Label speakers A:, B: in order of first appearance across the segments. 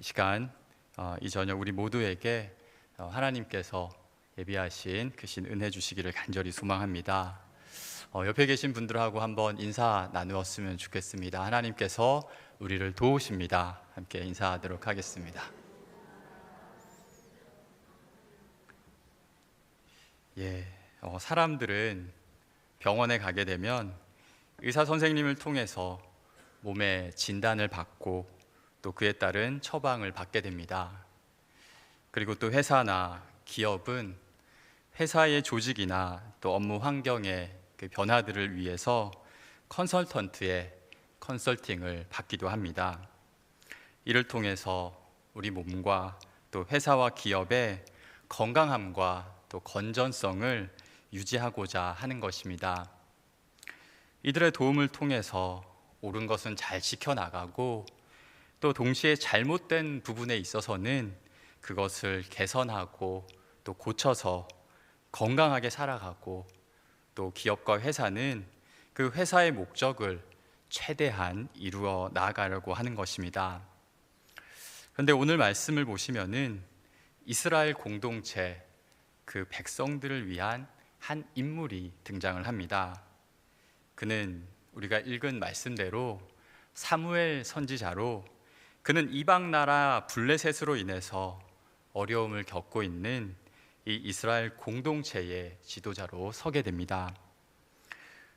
A: 시간 이 저녁 우리 모두에게 하나님께서 예비하신 그 신 은혜 주시기를 간절히 소망합니다. 옆에 계신 분들하고 한번 인사 나누었으면 좋겠습니다. 하나님께서 우리를 도우십니다. 함께 인사하도록 하겠습니다. 사람들은 병원에 가게 되면 의사 선생님을 통해서 몸의 진단을 받고 또 그에 따른 처방을 받게 됩니다. 그리고 또 회사나 기업은 회사의 조직이나 또 업무 환경의 그 변화들을 위해서 컨설턴트의 컨설팅을 받기도 합니다. 이를 통해서 우리 몸과 또 회사와 기업의 건강함과 또 건전성을 유지하고자 하는 것입니다. 이들의 도움을 통해서 옳은 것은 잘 지켜나가고 또 동시에 잘못된 부분에 있어서는 그것을 개선하고 또 고쳐서 건강하게 살아가고 또 기업과 회사는 그 회사의 목적을 최대한 이루어 나아가려고 하는 것입니다. 그런데 오늘 말씀을 보시면은 이스라엘 공동체 그 백성들을 위한 한 인물이 등장을 합니다. 그는 우리가 읽은 말씀대로 사무엘 선지자로 그는 이방 나라 블레셋으로 인해서 어려움을 겪고 있는 이 이스라엘 공동체의 지도자로 서게 됩니다.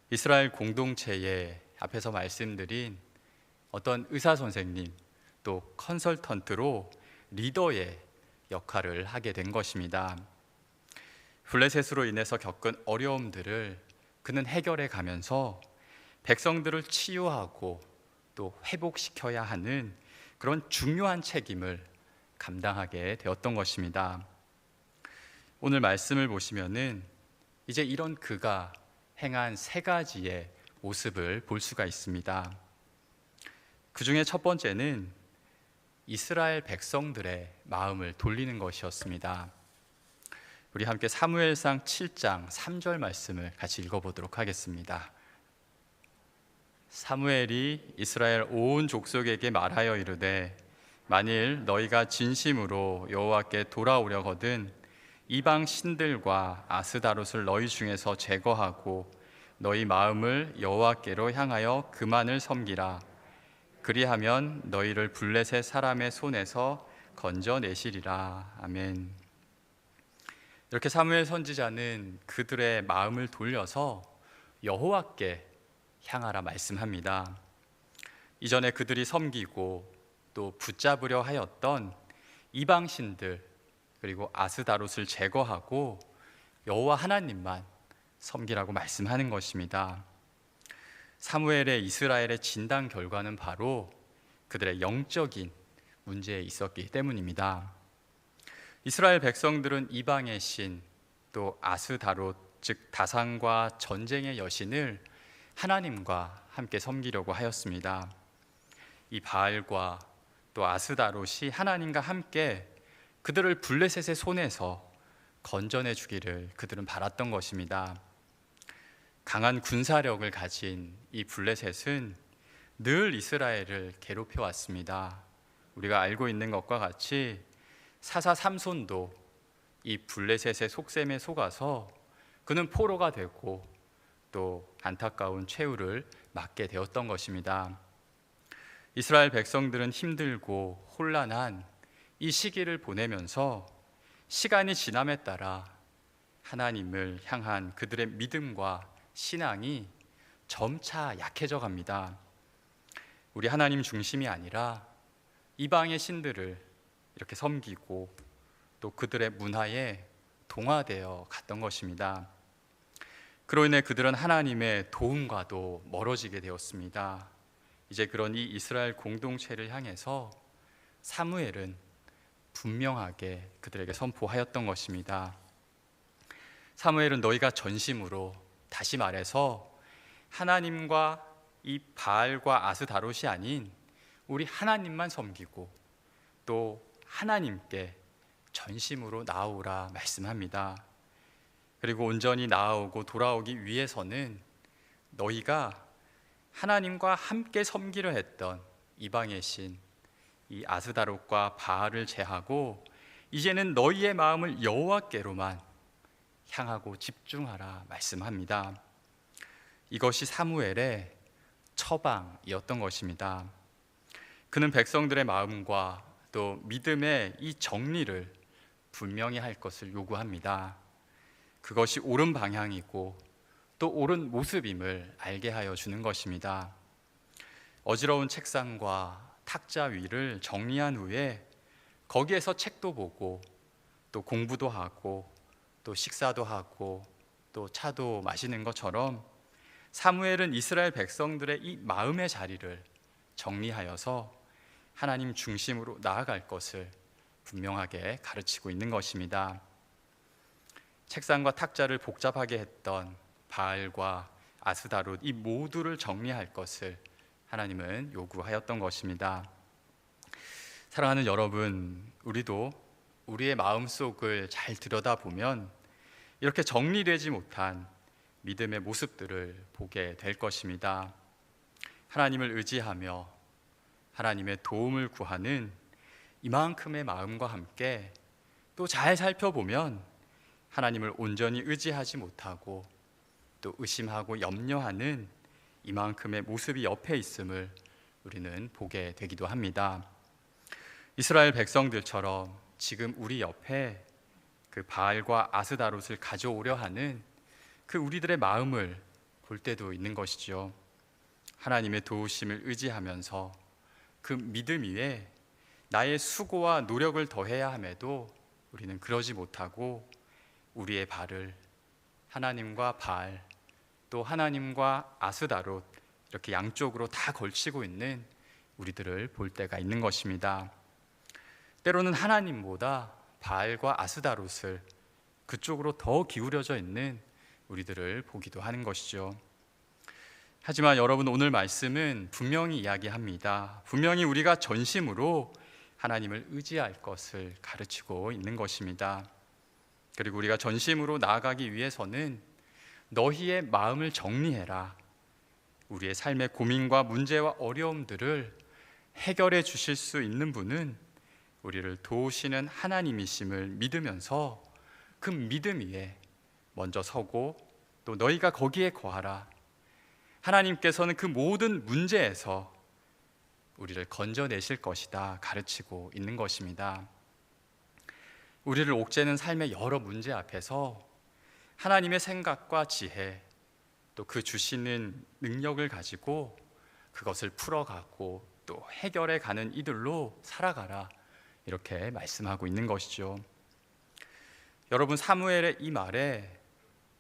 A: 이스라엘 공동체의 앞에서 말씀드린 어떤 의사 선생님 또 컨설턴트로 리더의 역할을 하게 된 것입니다. 블레셋으로 인해서 겪은 어려움들을 그는 해결해 가면서 백성들을 치유하고 또 회복시켜야 하는 그런 중요한 책임을 감당하게 되었던 것입니다. 오늘 말씀을 보시면은 이제 이런 그가 행한 세 가지의 모습을 볼 수가 있습니다. 그 중에 첫 번째는 이스라엘 백성들의 마음을 돌리는 것이었습니다. 우리 함께 사무엘상 7장 3절 말씀을 같이 읽어보도록 하겠습니다. 사무엘이 이스라엘 온 족속에게 말하여 이르되 만일 너희가 진심으로 여호와께 돌아오려거든 이방 신들과 아스다롯을 너희 중에서 제거하고 너희 마음을 여호와께로 향하여 그만을 섬기라. 그리하면 너희를 블레셋 사람의 손에서 건져내시리라. 아멘. 이렇게 사무엘 선지자는 그들의 마음을 돌려서 여호와께 향하라 말씀합니다. 이전에 그들이 섬기고 또 붙잡으려 하였던 이방신들 그리고 아스다롯을 제거하고 여호와 하나님만 섬기라고 말씀하는 것입니다. 사무엘의 이스라엘의 진단 결과는 바로 그들의 영적인 문제에 있었기 때문입니다. 이스라엘 백성들은 이방의 신 또 아스다롯 즉 다산과 전쟁의 여신을 하나님과 함께 섬기려고 하였습니다. 이 바알과 또 아스다롯이 하나님과 함께 그들을 블레셋의 손에서 건져내 주기를 그들은 바랐던 것입니다. 강한 군사력을 가진 이 블레셋은 늘 이스라엘을 괴롭혀 왔습니다. 우리가 알고 있는 것과 같이 사사 삼손도 이 블레셋의 속셈에 속아서 그는 포로가 되고 또 안타까운 최후를 맞게 되었던 것입니다. 이스라엘 백성들은 힘들고 혼란한 이 시기를 보내면서 시간이 지남에 따라 하나님을 향한 그들의 믿음과 신앙이 점차 약해져 갑니다. 우리 하나님 중심이 아니라 이방의 신들을 이렇게 섬기고 또 그들의 문화에 동화되어 갔던 것입니다. 그로 인해 그들은 하나님의 도움과도 멀어지게 되었습니다. 이제 그런 이 이스라엘 공동체를 향해서 사무엘은 분명하게 그들에게 선포하였던 것입니다. 사무엘은 너희가 전심으로, 다시 말해서 하나님과 이 바알과 아스다롯이 아닌 우리 하나님만 섬기고 또 하나님께 전심으로 나아오라 말씀합니다. 그리고 온전히 나아오고 돌아오기 위해서는 너희가 하나님과 함께 섬기려 했던 이방의 신 이 아스다롯과 바알을 제하고 이제는 너희의 마음을 여호와께로만 향하고 집중하라 말씀합니다. 이것이 사무엘의 처방이었던 것입니다. 그는 백성들의 마음과 또 믿음의 이 정리를 분명히 할 것을 요구합니다. 그것이 옳은 방향이고 또 옳은 모습임을 알게 하여 주는 것입니다. 어지러운 책상과 탁자 위를 정리한 후에 거기에서 책도 보고 또 공부도 하고 또 식사도 하고 또 차도 마시는 것처럼 사무엘은 이스라엘 백성들의 이 마음의 자리를 정리하여서 하나님 중심으로 나아갈 것을 분명하게 가르치고 있는 것입니다. 책상과 탁자를 복잡하게 했던 바알과 아스다롯 이 모두를 정리할 것을 하나님은 요구하였던 것입니다. 사랑하는 여러분, 우리도 우리의 마음속을 잘 들여다보면 이렇게 정리되지 못한 믿음의 모습들을 보게 될 것입니다. 하나님을 의지하며 하나님의 도움을 구하는 이만큼의 마음과 함께 또 잘 살펴보면 하나님을 온전히 의지하지 못하고 또 의심하고 염려하는 이만큼의 모습이 옆에 있음을 우리는 보게 되기도 합니다. 이스라엘 백성들처럼 지금 우리 옆에 그 바알과 아스다롯을 가져오려 하는 그 우리들의 마음을 볼 때도 있는 것이죠. 하나님의 도우심을 의지하면서 그 믿음 위에 나의 수고와 노력을 더해야 함에도 우리는 그러지 못하고 우리의 발을 하나님과 바알 또 하나님과 아스다롯 이렇게 양쪽으로 다 걸치고 있는 우리들을 볼 때가 있는 것입니다. 때로는 하나님보다 바알과 아스다롯을 그쪽으로 더 기울여져 있는 우리들을 보기도 하는 것이죠. 하지만 여러분, 오늘 말씀은 분명히 이야기합니다. 분명히 우리가 전심으로 하나님을 의지할 것을 가르치고 있는 것입니다. 그리고 우리가 전심으로 나아가기 위해서는 너희의 마음을 정리해라. 우리의 삶의 고민과 문제와 어려움들을 해결해 주실 수 있는 분은 우리를 도우시는 하나님이심을 믿으면서 그 믿음 위에 먼저 서고 또 너희가 거기에 거하라. 하나님께서는 그 모든 문제에서 우리를 건져내실 것이다 가르치고 있는 것입니다. 우리를 옥죄는 삶의 여러 문제 앞에서 하나님의 생각과 지혜 또 그 주시는 능력을 가지고 그것을 풀어가고 또 해결해 가는 이들로 살아가라, 이렇게 말씀하고 있는 것이죠. 여러분, 사무엘의 이 말에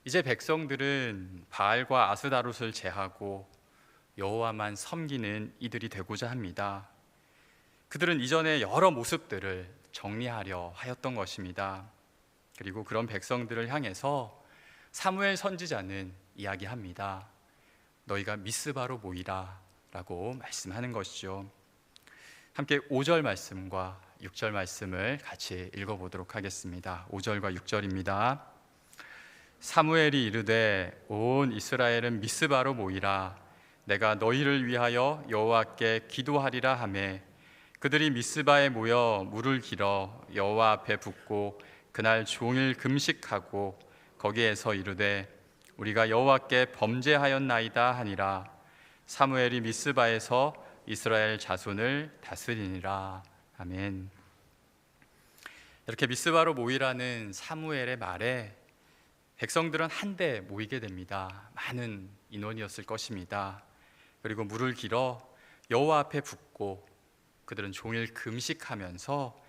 A: 이제 백성들은 바알과 아스다롯을 제하고 여호와만 섬기는 이들이 되고자 합니다. 그들은 이전의 여러 모습들을 정리하려 하였던 것입니다. 그리고 그런 백성들을 향해서 사무엘 선지자는 이야기합니다. 너희가 미스바로 모이라 라고 말씀하는 것이죠. 함께 5절 말씀과 6절 말씀을 같이 읽어보도록 하겠습니다. 5절과 6절입니다. 사무엘이 이르되 온 이스라엘은 미스바로 모이라. 내가 너희를 위하여 여호와께 기도하리라 하매 그들이 미스바에 모여 물을 길어 여호와 앞에 붓고 그날 종일 금식하고 거기에서 이르되 우리가 여호와께 범죄하였나이다 하니라. 사무엘이 미스바에서 이스라엘 자손을 다스리니라. 아멘. 이렇게 미스바로 모이라는 사무엘의 말에 백성들은 한데 모이게 됩니다. 많은 인원이었을 것입니다. 그리고 물을 길어 여호와 앞에 붓고 그들은 종일 금식하면서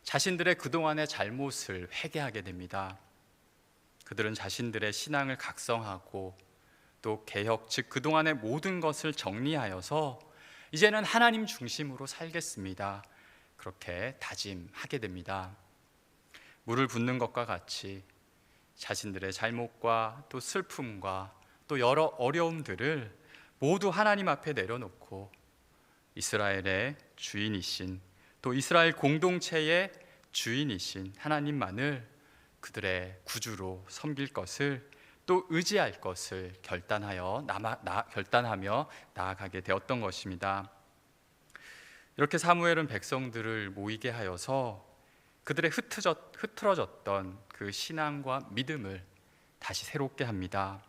A: 자신들의 그동안의 잘못을 회개하게 됩니다. 그들은 자신들의 신앙을 각성하고 또 개혁, 즉 그동안의 모든 것을 정리하여서 이제는 하나님 중심으로 살겠습니다, 그렇게 다짐하게 됩니다. 물을 붓는 것과 같이 자신들의 잘못과 또 슬픔과 또 여러 어려움들을 모두 하나님 앞에 내려놓고 이스라엘의 주인이신 또 이스라엘 공동체의 주인이신 하나님만을 그들의 구주로 섬길 것을 또 의지할 것을 결단하며 나아가게 되었던 것입니다. 이렇게 사무엘은 백성들을 모이게 하여서 그들의 흐트러졌던 그 신앙과 믿음을 다시 새롭게 합니다.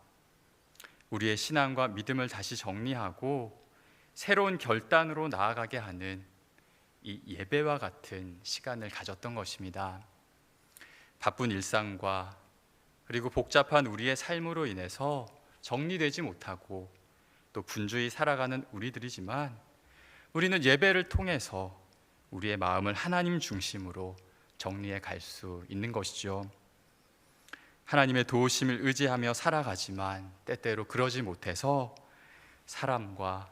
A: 우리의 신앙과 믿음을 다시 정리하고 새로운 결단으로 나아가게 하는 이 예배와 같은 시간을 가졌던 것입니다. 바쁜 일상과 그리고 복잡한 우리의 삶으로 인해서 정리되지 못하고 또 분주히 살아가는 우리들이지만, 우리는 예배를 통해서 우리의 마음을 하나님 중심으로 정리해 갈 수 있는 것이죠. 하나님의 도우심을 의지하며 살아가지만 때때로 그러지 못해서 사람과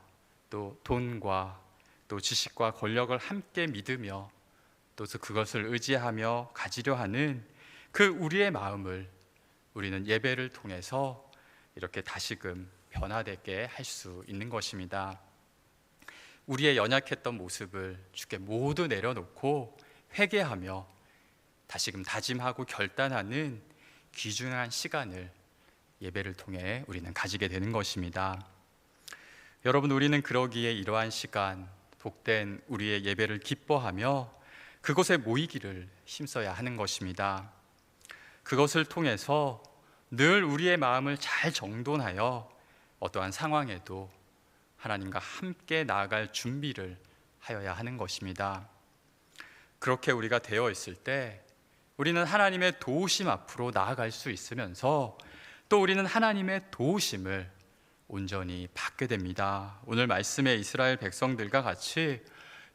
A: 또 돈과 또 지식과 권력을 함께 믿으며 또 그것을 의지하며 가지려 하는 그 우리의 마음을 우리는 예배를 통해서 이렇게 다시금 변화되게 할 수 있는 것입니다. 우리의 연약했던 모습을 주께 모두 내려놓고 회개하며 다시금 다짐하고 결단하는 귀중한 시간을 예배를 통해 우리는 가지게 되는 것입니다. 여러분, 우리는 그러기에 이러한 시간, 복된 우리의 예배를 기뻐하며 그곳에 모이기를 힘써야 하는 것입니다. 그것을 통해서 늘 우리의 마음을 잘 정돈하여 어떠한 상황에도 하나님과 함께 나아갈 준비를 하여야 하는 것입니다. 그렇게 우리가 되어 있을 때 우리는 하나님의 도우심 앞으로 나아갈 수 있으면서 또 우리는 하나님의 도우심을 온전히 받게 됩니다. 오늘 말씀의 이스라엘 백성들과 같이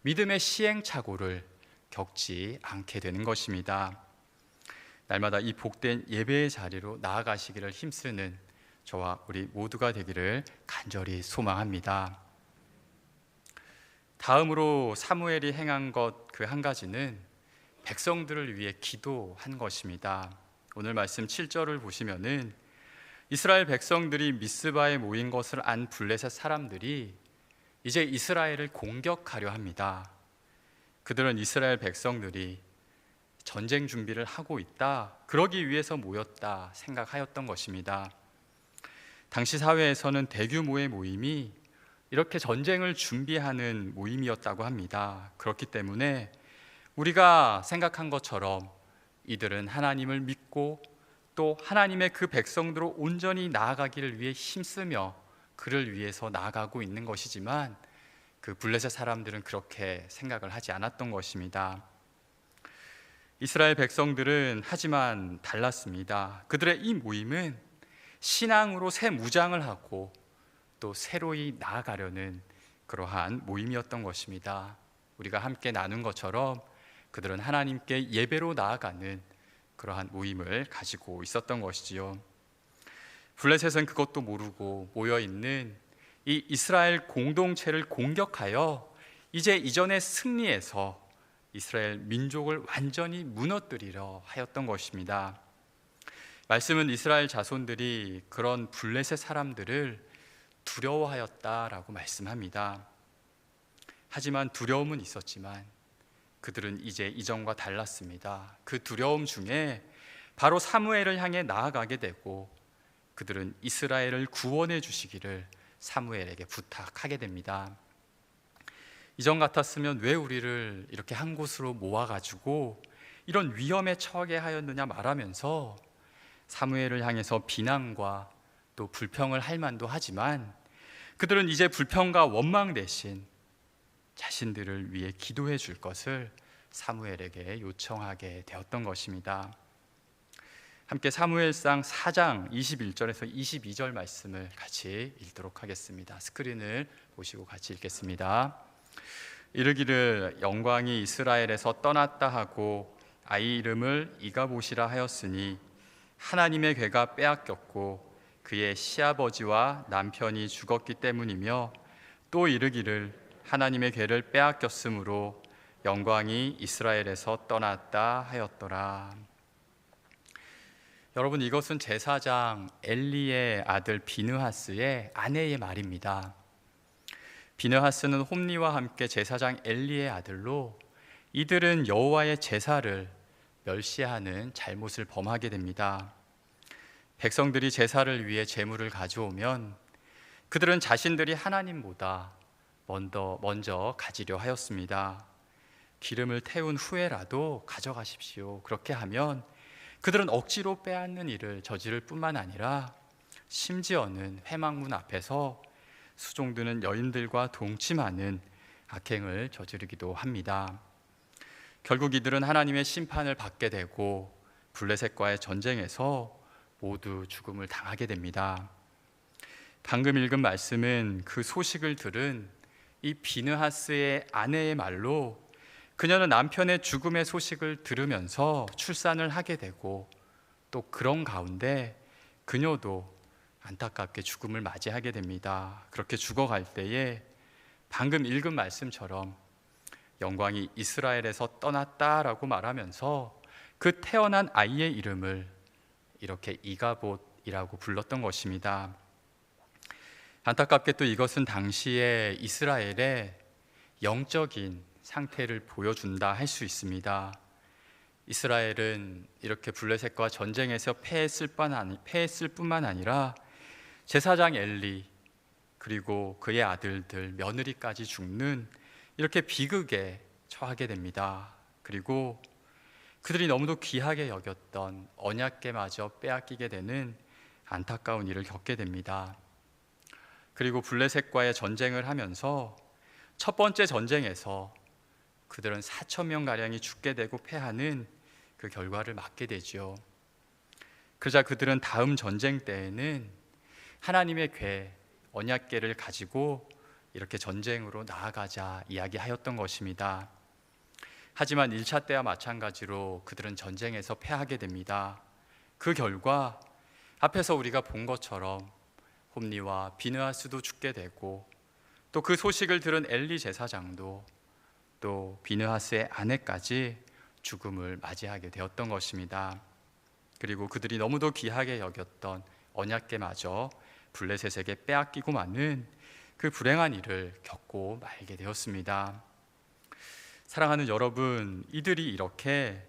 A: 믿음의 시행착오를 겪지 않게 되는 것입니다. 날마다 이 복된 예배의 자리로 나아가시기를 힘쓰는 저와 우리 모두가 되기를 간절히 소망합니다. 다음으로 사무엘이 행한 것 그 한 가지는 백성들을 위해 기도한 것입니다. 오늘 말씀 7절을 보시면은 이스라엘 백성들이 미스바에 모인 것을 안 블레셋 사람들이 이제 이스라엘을 공격하려 합니다. 그들은 이스라엘 백성들이 전쟁 준비를 하고 있다, 그러기 위해서 모였다 생각하였던 것입니다. 당시 사회에서는 대규모의 모임이 이렇게 전쟁을 준비하는 모임이었다고 합니다. 그렇기 때문에 우리가 생각한 것처럼 이들은 하나님을 믿고 또 하나님의 그 백성들로 온전히 나아가기를 위해 힘쓰며 그를 위해서 나아가고 있는 것이지만, 그 블레셋 사람들은 그렇게 생각을 하지 않았던 것입니다. 이스라엘 백성들은 하지만 달랐습니다. 그들의 이 모임은 신앙으로 새 무장을 하고 또 새로이 나아가려는 그러한 모임이었던 것입니다. 우리가 함께 나눈 것처럼 그들은 하나님께 예배로 나아가는 그러한 모임을 가지고 있었던 것이지요. 블레셋은 그것도 모르고 모여있는 이 이스라엘 공동체를 공격하여 이제 이전의 승리에서 이스라엘 민족을 완전히 무너뜨리려 하였던 것입니다. 말씀은 이스라엘 자손들이 그런 블레셋 사람들을 두려워하였다라고 말씀합니다. 하지만 두려움은 있었지만 그들은 이제 이전과 달랐습니다. 그 두려움 중에 바로 사무엘을 향해 나아가게 되고 그들은 이스라엘을 구원해 주시기를 사무엘에게 부탁하게 됩니다. 이전 같았으면 왜 우리를 이렇게 한 곳으로 모아가지고 이런 위험에 처하게 하였느냐 말하면서 사무엘을 향해서 비난과 또 불평을 할 만도 하지만, 그들은 이제 불평과 원망 대신 자신들을 위해 기도해 줄 것을 사무엘에게 요청하게 되었던 것입니다. 함께 사무엘상 4장 21절에서 22절 말씀을 같이 읽도록 하겠습니다. 스크린을 보시고 같이 읽겠습니다. 이르기를 영광이 이스라엘에서 떠났다 하고 아이 이름을 이가봇이라 하였으니 하나님의 괴가 빼앗겼고 그의 시아버지와 남편이 죽었기 때문이며, 또 이르기를 하나님의 괴를 빼앗겼으므로 영광이 이스라엘에서 떠났다 하였더라. 여러분, 이것은 제사장 엘리의 아들 비느하스의 아내의 말입니다. 비느하스는 홈리와 함께 제사장 엘리의 아들로 이들은 여호와의 제사를 멸시하는 잘못을 범하게 됩니다. 백성들이 제사를 위해 제물을 가져오면 그들은 자신들이 하나님보다 먼저 가지려 하였습니다. 기름을 태운 후에라도 가져가십시오. 그렇게 하면 그들은 억지로 빼앗는 일을 저지를 뿐만 아니라 심지어는 회막문 앞에서 수종드는 여인들과 동침하는 악행을 저지르기도 합니다. 결국 이들은 하나님의 심판을 받게 되고 블레셋과의 전쟁에서 모두 죽음을 당하게 됩니다. 방금 읽은 말씀은 그 소식을 들은 이 비느하스의 아내의 말로 그녀는 남편의 죽음의 소식을 들으면서 출산을 하게 되고 또 그런 가운데 그녀도 안타깝게 죽음을 맞이하게 됩니다. 그렇게 죽어갈 때에 방금 읽은 말씀처럼 영광이 이스라엘에서 떠났다라고 말하면서 그 태어난 아이의 이름을 이렇게 이가봇이라고 불렀던 것입니다. 안타깝게 또 이것은 당시에 이스라엘의 영적인 상태를 보여준다 할 수 있습니다. 이스라엘은 이렇게 블레셋과 전쟁에서 패했을 뿐만 아니라 제사장 엘리 그리고 그의 아들들 며느리까지 죽는 이렇게 비극에 처하게 됩니다. 그리고 그들이 너무도 귀하게 여겼던 언약궤마저 빼앗기게 되는 안타까운 일을 겪게 됩니다. 그리고 블레셋과의 전쟁을 하면서 첫 번째 전쟁에서 그들은 4천 명 가량이 죽게 되고 패하는 그 결과를 맞게 되죠. 그러자 그들은 다음 전쟁 때에는 하나님의 궤, 언약궤를 가지고 이렇게 전쟁으로 나아가자 이야기하였던 것입니다. 하지만 1차 때와 마찬가지로 그들은 전쟁에서 패하게 됩니다. 그 결과 앞에서 우리가 본 것처럼 홈리와 비느하스도 죽게 되고 또 그 소식을 들은 엘리 제사장도 또 비느하스의 아내까지 죽음을 맞이하게 되었던 것입니다. 그리고 그들이 너무도 귀하게 여겼던 언약궤마저 블레셋에게 빼앗기고 마는 그 불행한 일을 겪고 말게 되었습니다. 사랑하는 여러분, 이들이 이렇게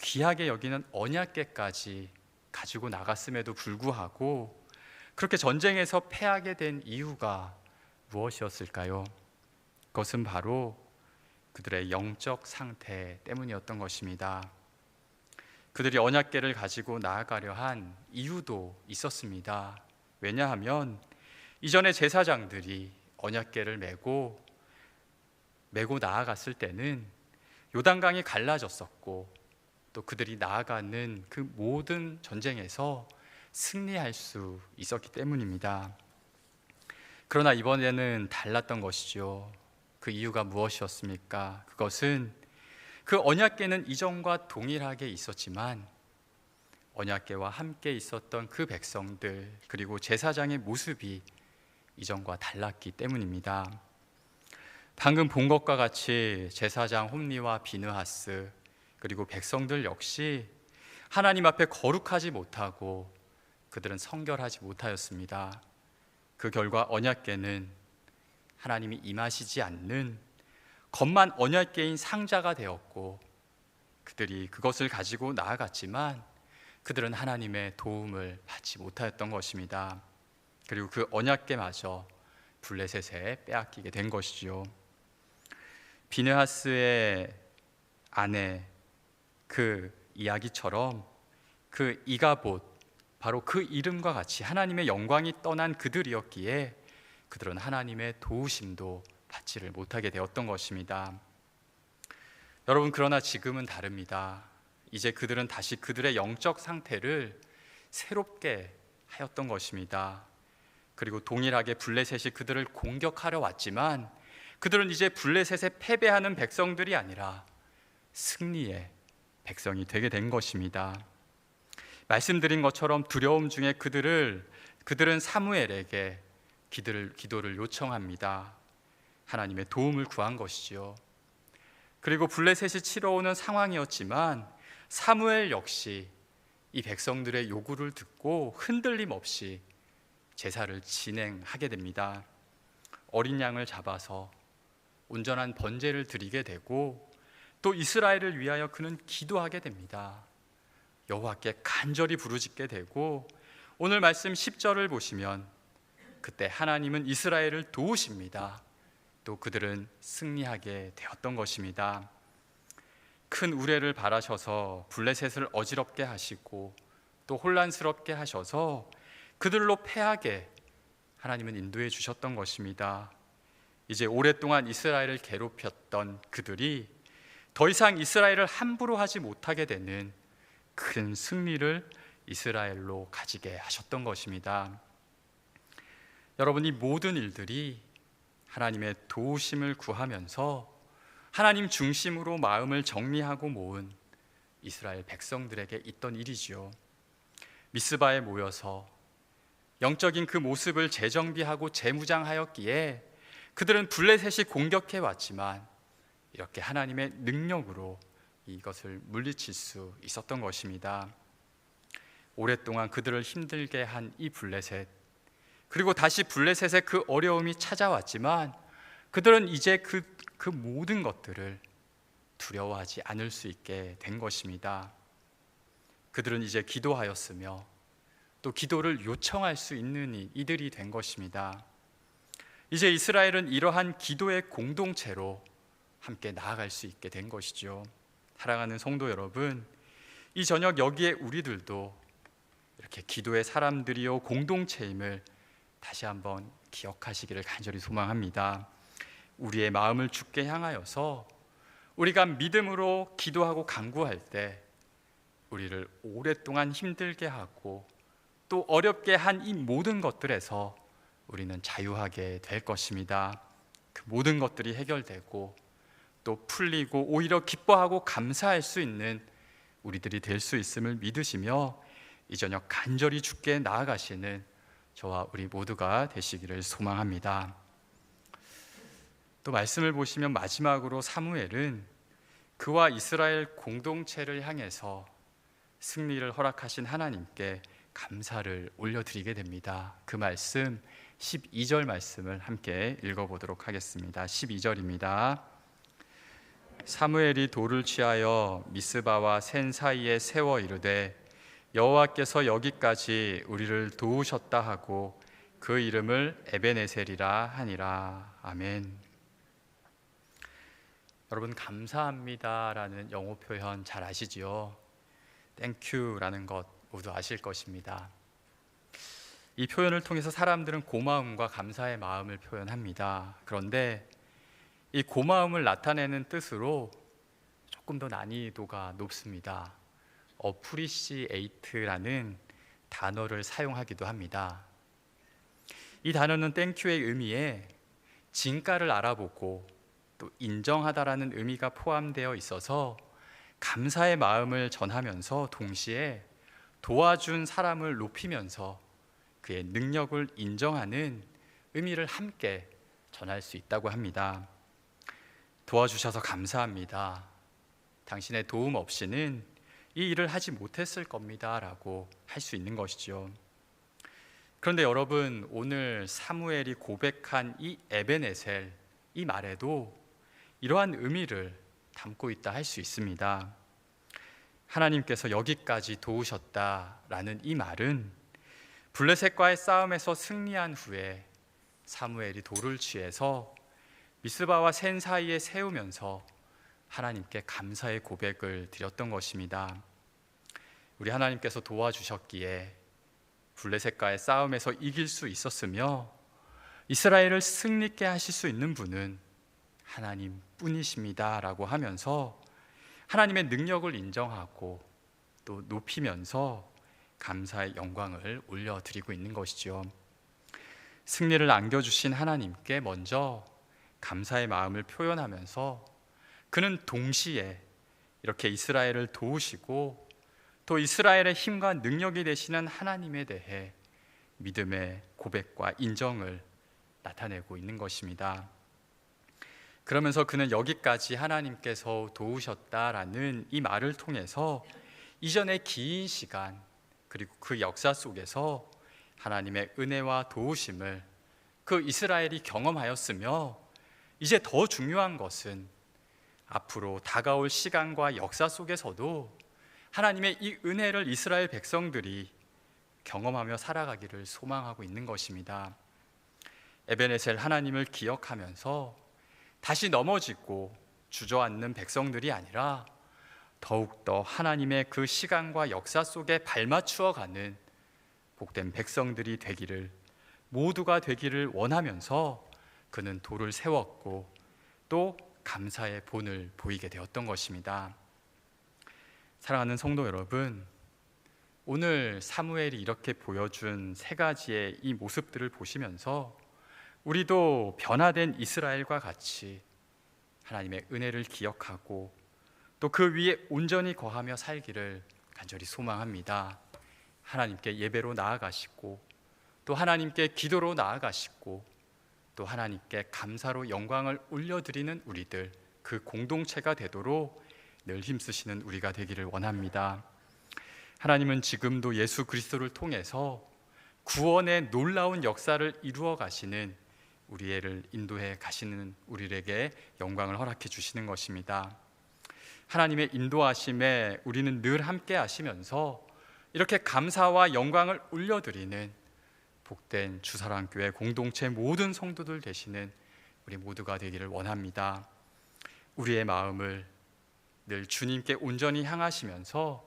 A: 귀하게 여기는 언약궤까지 가지고 나갔음에도 불구하고 그렇게 전쟁에서 패하게 된 이유가 무엇이었을까요? 그것은 바로 그들의 영적 상태 때문이었던 것입니다. 그들이 언약궤를 가지고 나아가려 한 이유도 있었습니다. 왜냐하면 이전에 제사장들이 언약궤를 메고 나아갔을 때는 요단강이 갈라졌었고 또 그들이 나아가는 그 모든 전쟁에서 승리할 수 있었기 때문입니다. 그러나 이번에는 달랐던 것이죠. 그 이유가 무엇이었습니까? 그것은 그 언약궤는 이전과 동일하게 있었지만 언약궤와 함께 있었던 그 백성들 그리고 제사장의 모습이 이전과 달랐기 때문입니다. 방금 본 것과 같이 제사장 홈리와 비느하스 그리고 백성들 역시 하나님 앞에 거룩하지 못하고 그들은 성결하지 못하였습니다. 그 결과 언약궤는 하나님이 임하시지 않는 겉만 언약궤인 상자가 되었고 그들이 그것을 가지고 나아갔지만 그들은 하나님의 도움을 받지 못하였던 것입니다. 그리고 그 언약궤마저 블레셋에 빼앗기게 된 것이죠. 비느하스의 아내 그 이야기처럼 그 이가봇 바로 그 이름과 같이 하나님의 영광이 떠난 그들이었기에 그들은 하나님의 도우심도 받지를 못하게 되었던 것입니다. 여러분, 그러나 지금은 다릅니다. 이제 그들은 다시 그들의 영적 상태를 새롭게 하였던 것입니다. 그리고 동일하게 블레셋이 그들을 공격하려 왔지만 그들은 이제 블레셋에 패배하는 백성들이 아니라 승리의 백성이 되게 된 것입니다. 말씀드린 것처럼 두려움 중에 그들은 사무엘에게 기도를 요청합니다. 하나님의 도움을 구한 것이죠. 그리고 블레셋이 치러오는 상황이었지만 사무엘 역시 이 백성들의 요구를 듣고 흔들림 없이 제사를 진행하게 됩니다. 어린 양을 잡아서 온전한 번제를 드리게 되고 또 이스라엘을 위하여 그는 기도하게 됩니다. 여호와께 간절히 부르짖게 되고 오늘 말씀 10절을 보시면 그때 하나님은 이스라엘을 도우십니다. 또 그들은 승리하게 되었던 것입니다. 큰 우레를 바라셔서 블레셋을 어지럽게 하시고 또 혼란스럽게 하셔서 그들로 패하게 하나님은 인도해 주셨던 것입니다. 이제 오랫동안 이스라엘을 괴롭혔던 그들이 더 이상 이스라엘을 함부로 하지 못하게 되는 큰 승리를 이스라엘로 가지게 하셨던 것입니다. 여러분, 이 모든 일들이 하나님의 도우심을 구하면서 하나님 중심으로 마음을 정리하고 모은 이스라엘 백성들에게 있던 일이지요. 미스바에 모여서 영적인 그 모습을 재정비하고 재무장하였기에 그들은 블레셋이 공격해 왔지만 이렇게 하나님의 능력으로 이것을 물리칠 수 있었던 것입니다. 오랫동안 그들을 힘들게 한 이 블레셋, 그리고 다시 블레셋의 그 어려움이 찾아왔지만 그들은 이제 그 모든 것들을 두려워하지 않을 수 있게 된 것입니다. 그들은 이제 기도하였으며 또 기도를 요청할 수 있는 이들이 된 것입니다. 이제 이스라엘은 이러한 기도의 공동체로 함께 나아갈 수 있게 된 것이죠. 사랑하는 성도 여러분, 이 저녁 여기에 우리들도 이렇게 기도의 사람들이요 공동체임을 다시 한번 기억하시기를 간절히 소망합니다. 우리의 마음을 주께 향하여서 우리가 믿음으로 기도하고 간구할 때 우리를 오랫동안 힘들게 하고 또 어렵게 한 이 모든 것들에서 우리는 자유하게 될 것입니다. 그 모든 것들이 해결되고 또 풀리고 오히려 기뻐하고 감사할 수 있는 우리들이 될 수 있음을 믿으시며 이 저녁 간절히 주께 나아가시는 저와 우리 모두가 되시기를 소망합니다. 또 말씀을 보시면 마지막으로 사무엘은 그와 이스라엘 공동체를 향해서 승리를 허락하신 하나님께 감사를 올려드리게 됩니다. 그 말씀 12절 말씀을 함께 읽어보도록 하겠습니다. 12절입니다. 사무엘이 돌을 취하여 미스바와 센 사이에 세워 이르되 여호와께서 여기까지 우리를 도우셨다 하고 그 이름을 에베네셀이라 하니라. 아멘. 여러분, 감사합니다라는 영어 표현 잘 아시지요? 땡큐라는 것 모두 아실 것입니다. 이 표현을 통해서 사람들은 고마움과 감사의 마음을 표현합니다. 그런데 이 고마움을 나타내는 뜻으로 조금 더 난이도가 높습니다. appreciate라는 단어를 사용하기도 합니다. 이 단어는 땡큐의 의미에 진가를 알아보고 또 인정하다라는 의미가 포함되어 있어서 감사의 마음을 전하면서 동시에 도와준 사람을 높이면서 그의 능력을 인정하는 의미를 함께 전할 수 있다고 합니다. 도와주셔서 감사합니다. 당신의 도움 없이는 이 일을 하지 못했을 겁니다 라고 할 수 있는 것이죠. 그런데 여러분, 오늘 사무엘이 고백한 이 에베네셀, 이 말에도 이러한 의미를 담고 있다 할 수 있습니다. 하나님께서 여기까지 도우셨다라는 이 말은 블레셋과의 싸움에서 승리한 후에 사무엘이 돌을 취해서 미스바와 센 사이에 세우면서 하나님께 감사의 고백을 드렸던 것입니다. 우리 하나님께서 도와주셨기에 블레셋과의 싸움에서 이길 수 있었으며 이스라엘을 승리케 하실 수 있는 분은 하나님 뿐이십니다 라고 하면서 하나님의 능력을 인정하고 또 높이면서 감사의 영광을 올려드리고 있는 것이죠. 승리를 안겨주신 하나님께 먼저 감사의 마음을 표현하면서 그는 동시에 이렇게 이스라엘을 도우시고 또 이스라엘의 힘과 능력이 되시는 하나님에 대해 믿음의 고백과 인정을 나타내고 있는 것입니다. 그러면서 그는 여기까지 하나님께서 도우셨다라는 이 말을 통해서 이전의 긴 시간 그리고 그 역사 속에서 하나님의 은혜와 도우심을 그 이스라엘이 경험하였으며 이제 더 중요한 것은 앞으로 다가올 시간과 역사 속에서도 하나님의 이 은혜를 이스라엘 백성들이 경험하며 살아가기를 소망하고 있는 것입니다. 에베네셀 하나님을 기억하면서 다시 넘어지고 주저앉는 백성들이 아니라 더욱더 하나님의 그 시간과 역사 속에 발맞추어 가는 복된 백성들이 되기를, 모두가 되기를 원하면서 그는 돌을 세웠고 또 감사의 본을 보이게 되었던 것입니다. 사랑하는 성도 여러분, 오늘 사무엘이 이렇게 보여준 세 가지의 이 모습들을 보시면서 우리도 변화된 이스라엘과 같이 하나님의 은혜를 기억하고 또 그 위에 온전히 거하며 살기를 간절히 소망합니다. 하나님께 예배로 나아가시고 또 하나님께 기도로 나아가시고 또 하나님께 감사로 영광을 올려드리는 우리들, 그 공동체가 되도록 늘 힘쓰시는 우리가 되기를 원합니다. 하나님은 지금도 예수 그리스도를 통해서 구원의 놀라운 역사를 이루어 가시는 우리를 인도해 가시는 우리에게 영광을 허락해 주시는 것입니다. 하나님의 인도하심에 우리는 늘 함께 하시면서 이렇게 감사와 영광을 올려드리는 복된 주사랑교회 공동체 모든 성도들 되시는 우리 모두가 되기를 원합니다. 우리의 마음을 늘 주님께 온전히 향하시면서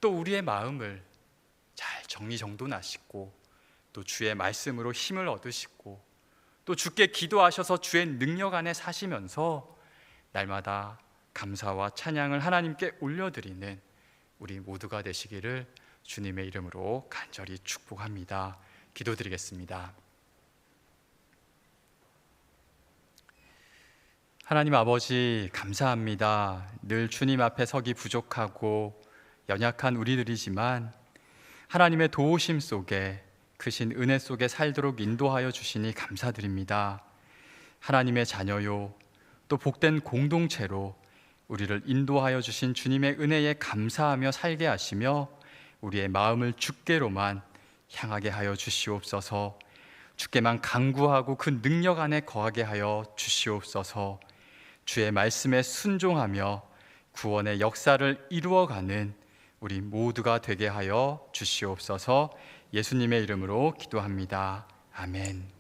A: 또 우리의 마음을 잘 정리정돈하시고 또 주의 말씀으로 힘을 얻으시고 또 주께 기도하셔서 주의 능력 안에 사시면서 날마다 감사와 찬양을 하나님께 올려드리는 우리 모두가 되시기를 주님의 이름으로 간절히 축복합니다. 기도드리겠습니다. 하나님 아버지, 감사합니다. 늘 주님 앞에 서기 부족하고 연약한 우리들이지만 하나님의 도우심 속에, 크신 은혜 속에 살도록 인도하여 주시니 감사드립니다. 하나님의 자녀요 또 복된 공동체로 우리를 인도하여 주신 주님의 은혜에 감사하며 살게 하시며 우리의 마음을 주께로만 향하게 하여 주시옵소서. 주께만 간구하고 그 능력 안에 거하게 하여 주시옵소서. 주의 말씀에 순종하며 구원의 역사를 이루어가는 우리 모두가 되게 하여 주시옵소서. 예수님의 이름으로 기도합니다. 아멘.